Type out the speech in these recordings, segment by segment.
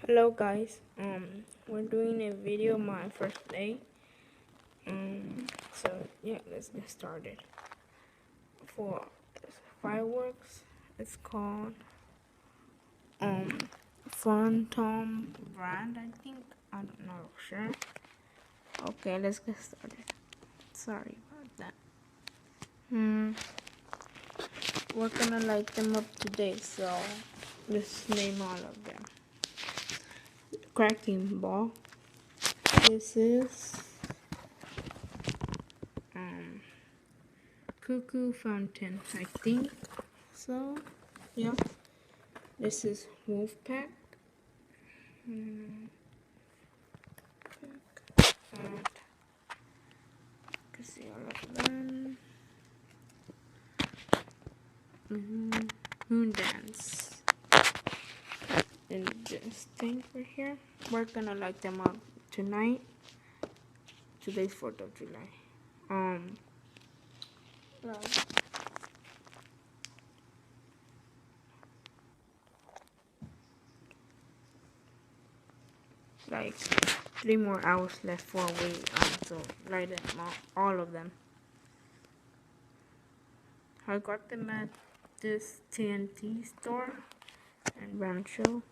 Hello guys, we're doing a video my first day. So yeah, let's get started. For fireworks, it's called Pantomima brand, I think. I don't know, sure. Okay, let's get started. Sorry about that. We're gonna light them up today, so let's name all of them. Cracking ball. This is cuckoo fountain, I think. So yeah, this is wolf pack. And you can see all of them. Moon dance. And this thing right here, we're gonna light them up tonight. Today's 4th of July. Like 3 more hours left for we so light them up, all of them. I got them at this TNT store in Rancho.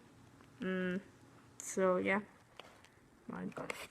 So yeah, my gosh.